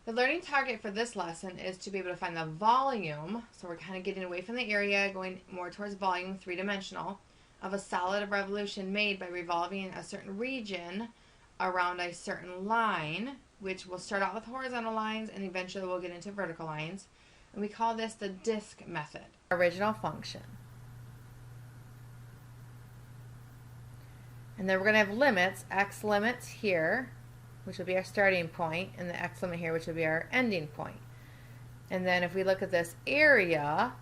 The learning target for this lesson is to be able to find the volume, so we're kind of getting away from the area, going more towards volume, three-dimensional, of a solid of revolution made by revolving a certain region around a certain line, which will start out with horizontal lines and eventually we'll get into vertical lines. And we call this the disk method. Original function. And then we're going to have limits, x limits here, which will be our starting point, and the x limit here, which will be our ending point. And then if we look at this area,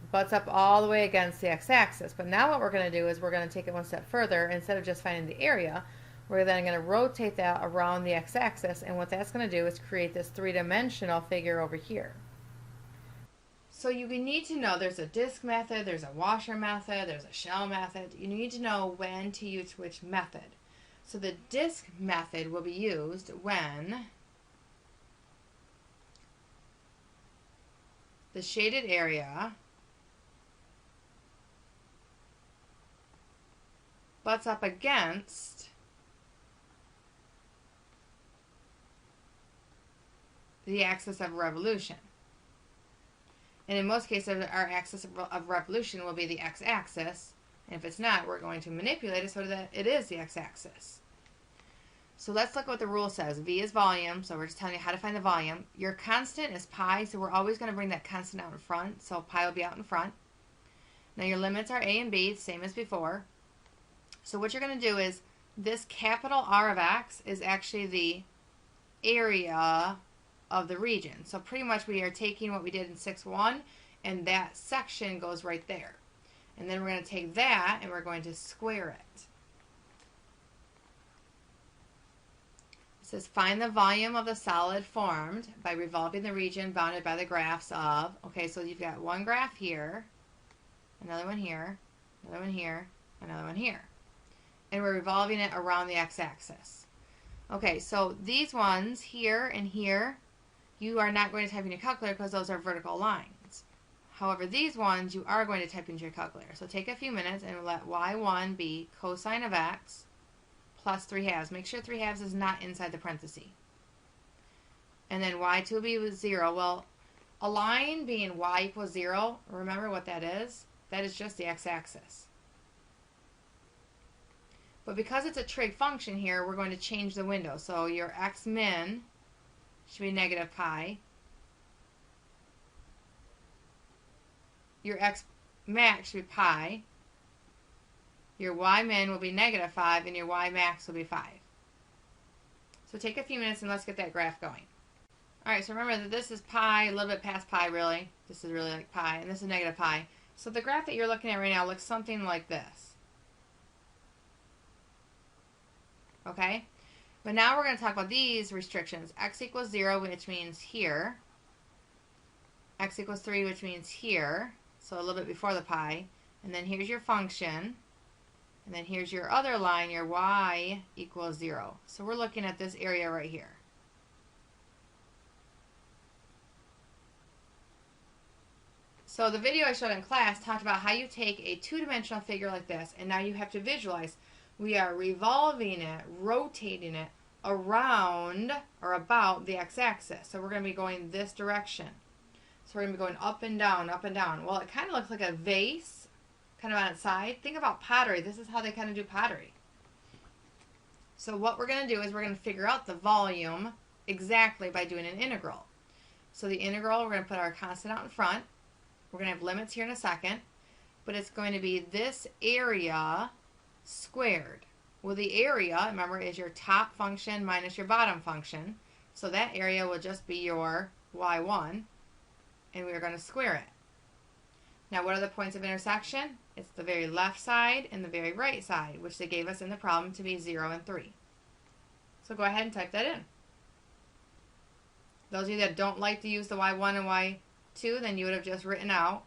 it butts up all the way against the x-axis. But now what we're going to do is we're going to take it one step further. Instead of just finding the area, we're then going to rotate that around the x-axis, and what that's going to do is create this three-dimensional figure over here. So you need to know there's a disk method, there's a washer method, there's a shell method. You need to know when to use which method. So the disk method will be used when the shaded area butts up against the axis of revolution. And in most cases, our axis of revolution will be the x-axis. And if it's not, we're going to manipulate it so that it is the x-axis. So let's look at what the rule says. V is volume, so we're just telling you how to find the volume. Your constant is pi, so we're always going to bring that constant out in front. So pi will be out in front. Now your limits are a and b, same as before. So what you're going to do is, this capital R of x is actually the area of the region. So pretty much we are taking what we did in 6.1, and that section goes right there. And then we're going to take that and we're going to square it. It says find the volume of the solid formed by revolving the region bounded by the graphs of, okay, so you've got one graph here, another one here, another one here, another one here. And we're revolving it around the x-axis. Okay, so these ones here and here, you are not going to type in your calculator because those are vertical lines. However, these ones you are going to type into your calculator. So take a few minutes and let y1 be cosine of x plus 3/2. Make sure 3/2 is not inside the parenthesis. And then y2 will be 0. Well, a line being y equals 0, remember what that is? That is just the x-axis. But because it's a trig function here, we're going to change the window. So your x min should be negative pi. Your x max should be pi. Your y min will be negative 5, and your y max will be 5. So take a few minutes and let's get that graph going. Alright, so remember that this is pi, a little bit past pi really. This is really like pi, and this is negative pi. So the graph that you're looking at right now looks something like this. Okay? But now we're going to talk about these restrictions. X equals 0, which means here. X equals 3, which means here. So a little bit before the pi. And then here's your function. And then here's your other line, your y equals 0. So we're looking at this area right here. So the video I showed in class talked about how you take a two-dimensional figure like this, and now you have to visualize. We are revolving it, rotating it around or about the x-axis. So we're going to be going this direction. So we're going to be going up and down, up and down. Well, it kind of looks like a vase, kind of on its side. Think about pottery. This is how they kind of do pottery. So what we're going to do is we're going to figure out the volume exactly by doing an integral. So the integral, we're going to put our constant out in front. We're going to have limits here in a second. But it's going to be this area squared. Well, the area, remember, is your top function minus your bottom function. So that area will just be your y1, and we're going to square it. Now, what are the points of intersection? It's the very left side and the very right side, which they gave us in the problem to be 0 and 3. So go ahead and type that in. Those of you that don't like to use the y1 and y2, then you would have just written out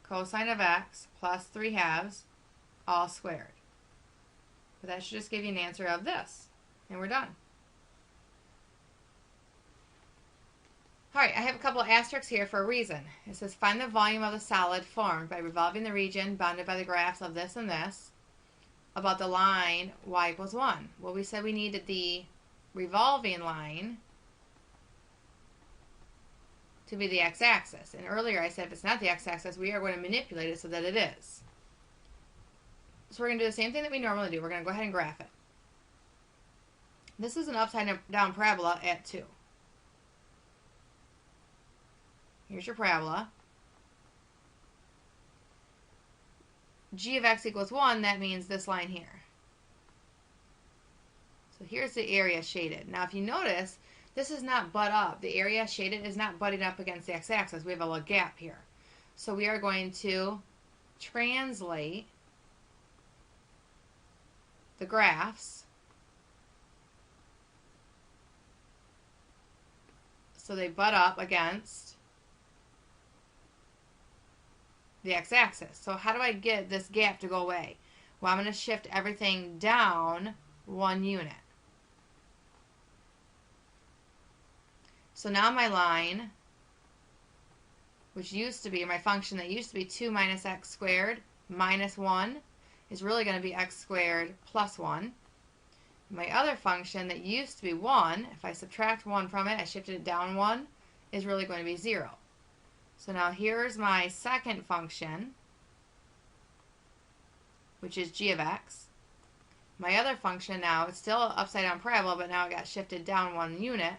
cosine of x plus 3/2 all squared. But that should just give you an answer of this. And we're done. Alright, I have a couple of asterisks here for a reason. It says find the volume of the solid formed by revolving the region bounded by the graphs of this and this about the line y equals 1. Well, we said we needed the revolving line to be the x-axis. And earlier I said if it's not the x-axis, we are going to manipulate it so that it is. So we're going to do the same thing that we normally do. We're going to go ahead and graph it. This is an upside down parabola at 2. Here's your parabola. G of x equals 1, that means this line here. So here's the area shaded. Now if you notice, this is not butt up. The area shaded is not butting up against the x-axis. We have a little gap here. So we are going to translate the graphs so they butt up against the x-axis. So how do I get this gap to go away? Well, I'm going to shift everything down 1 unit. So now my line, which used to be my function that used to be 2 minus x squared minus 1, is really going to be x squared plus 1. My other function that used to be 1, if I subtract 1 from it, I shifted it down 1, is really going to be 0. So now here's my second function, which is g of x. My other function now, it's still upside down parabola, but now it got shifted down 1 unit.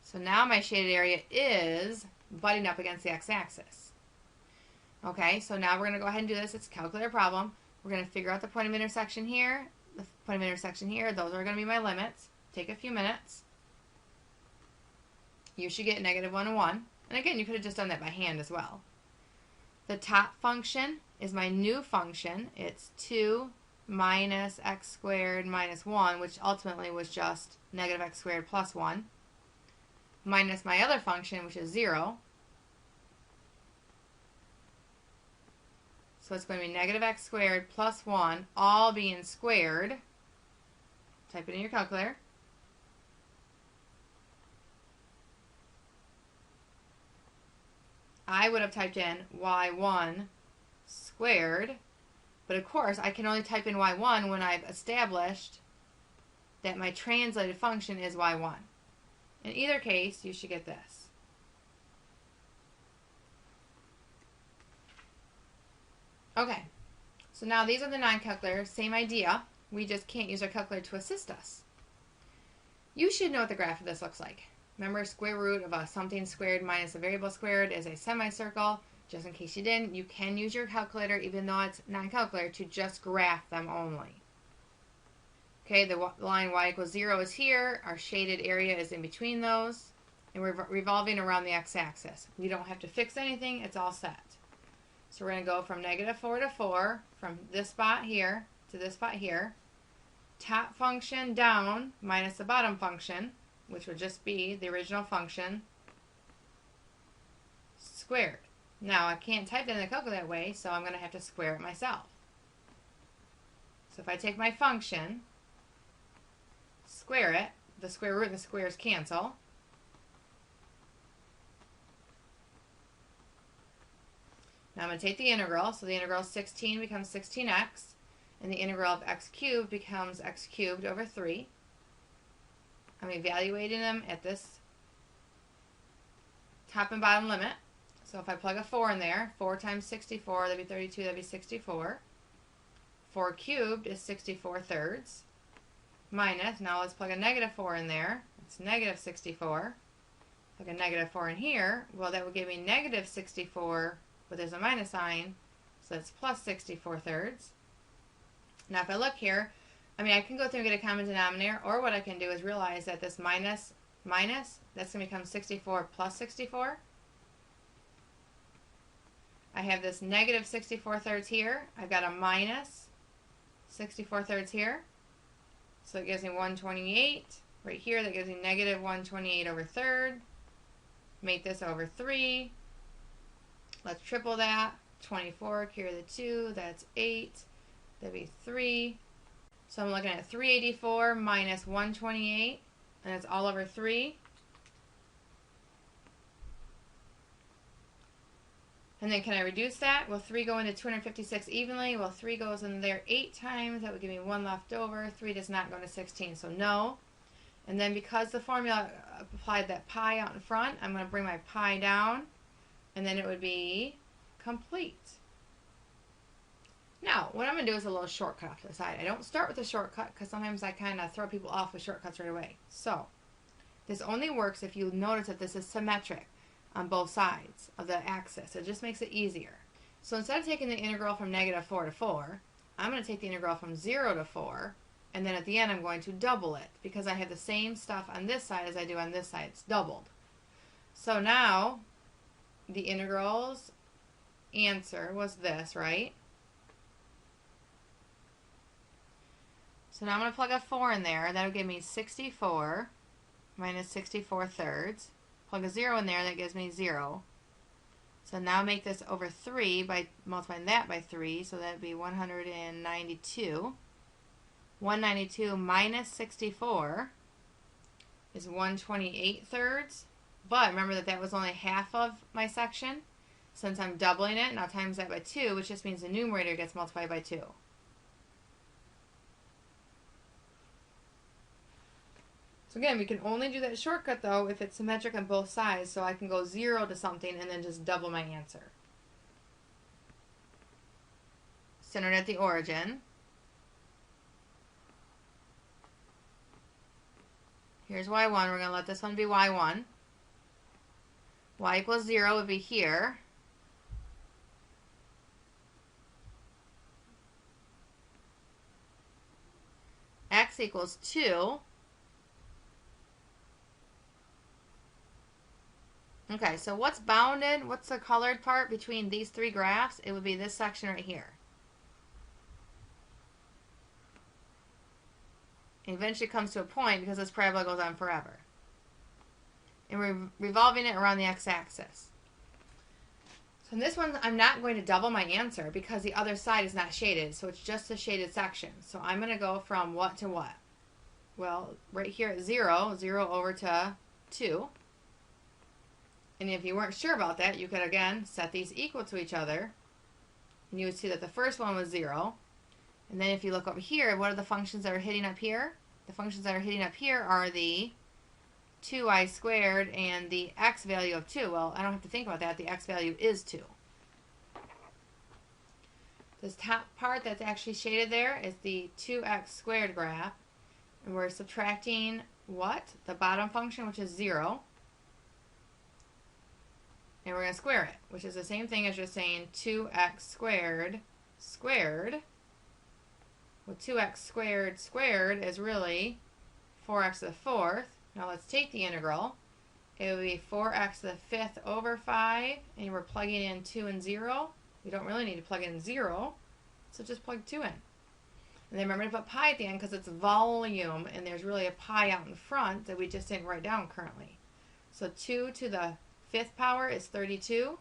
So now my shaded area is butting up against the x-axis. Okay, so now we're going to go ahead and do this. It's a calculator problem. We're going to figure out the point of intersection here, the point of intersection here. Those are going to be my limits. Take a few minutes. You should get -1 and 1. And again, you could have just done that by hand as well. The top function is my new function. It's 2 minus x squared minus 1, which ultimately was just -x squared plus 1, minus my other function, which is 0. So it's going to be -x squared plus 1, all being squared. Type it in your calculator. I would have typed in y1 squared, but of course I can only type in y1 when I've established that my translated function is y1. In either case, you should get this. Okay, so now these are the non-calculators, same idea, we just can't use our calculator to assist us. You should know what the graph of this looks like. Remember, square root of a something squared minus a variable squared is a semicircle. Just in case you didn't, you can use your calculator, even though it's non-calculator, to just graph them only. Okay, the line y equals 0 is here. Our shaded area is in between those. And we're revolving around the x-axis. We don't have to fix anything. It's all set. So we're going to go from -4 to 4, from this spot here to this spot here. Top function down minus the bottom function, which would just be the original function squared. Now, I can't type it in the calculator that way, so I'm going to have to square it myself. So if I take my function, square it, the square root and the squares cancel. Now I'm going to take the integral, so the integral of 16 becomes 16x, and the integral of x cubed becomes x cubed over 3. I'm evaluating them at this top and bottom limit. So if I plug a 4 in there, 4 times 64, that'd be 32, that'd be 64. 4 cubed is 64 thirds. Minus, now let's plug a -4 in there. It's -64. Plug a -4 in here. Well, that would give me -64, but there's a minus sign, so that's plus 64 thirds. Now if I look here, I mean, I can go through and get a common denominator, or what I can do is realize that this minus, that's going to become 64 plus 64. I have this -64 thirds here. I've got a minus 64 thirds here. So it gives me 128. Right here, that gives me -128 over third. Make this over 3. Let's triple that. 24, carry the 2, that's 8. That'd be 3. So I'm looking at 384 minus 128, and it's all over 3. And then can I reduce that? Will 3 go into 256 evenly? Well, 3 goes in there 8 times. That would give me 1 left over. 3 does not go into 16, so no. And then because the formula applied that pi out in front, I'm going to bring my pi down, and then it would be complete. Now, what I'm going to do is a little shortcut off to the side. I don't start with a shortcut because sometimes I kind of throw people off with shortcuts right away. So, this only works if you notice that this is symmetric on both sides of the axis. It just makes it easier. So instead of taking the integral from -4 to 4, I'm going to take the integral from 0 to 4, and then at the end I'm going to double it because I have the same stuff on this side as I do on this side. It's doubled. So now the integral's answer was this, right? So now I'm going to plug a 4 in there. That will give me 64 minus 64 thirds. Plug a 0 in there, that gives me 0. So now make this over 3 by multiplying that by 3, so that would be 192. 192 minus 64 is 128 thirds. But remember that that was only half of my section. Since I'm doubling it, now times that by 2, which just means the numerator gets multiplied by 2. So again, we can only do that shortcut though if it's symmetric on both sides, so I can go 0 to something and then just double my answer. Centered at the origin. Here's y1. We're going to let this one be y1. Y equals 0 would be here. X equals 2. Okay, so what's bounded, what's the colored part between these three graphs? It would be this section right here. It eventually comes to a point because this parabola goes on forever. And we're revolving it around the x-axis. So in this one, I'm not going to double my answer because the other side is not shaded, so it's just a shaded section. So I'm going to go from what to what? Well, right here at 0, 0 over to 2. And if you weren't sure about that, you could again set these equal to each other. And you would see that the first one was 0. And then if you look over here, what are the functions that are hitting up here? The functions that are hitting up here are the 2y squared and the x value of 2. Well, I don't have to think about that. The x value is 2. This top part that's actually shaded there is the 2x squared graph. And we're subtracting what? The bottom function, which is 0. And we're going to square it, which is the same thing as just saying 2x squared squared. Well, 2x squared squared is really 4x to the 4th. Now let's take the integral. It would be 4x to the 5th over 5, and we're plugging in 2 and 0. We don't really need to plug in 0, so just plug 2 in. And then remember to put pi at the end because it's volume, and there's really a pi out in front that we just didn't write down currently. So 2 to the 5th power is 32.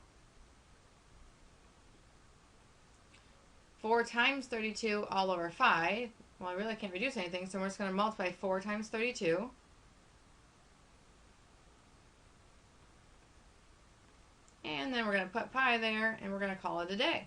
4 times 32 all over 5. Well, I really can't reduce anything, so we're just going to multiply 4 times 32. And then we're going to put pi there, and we're going to call it a day.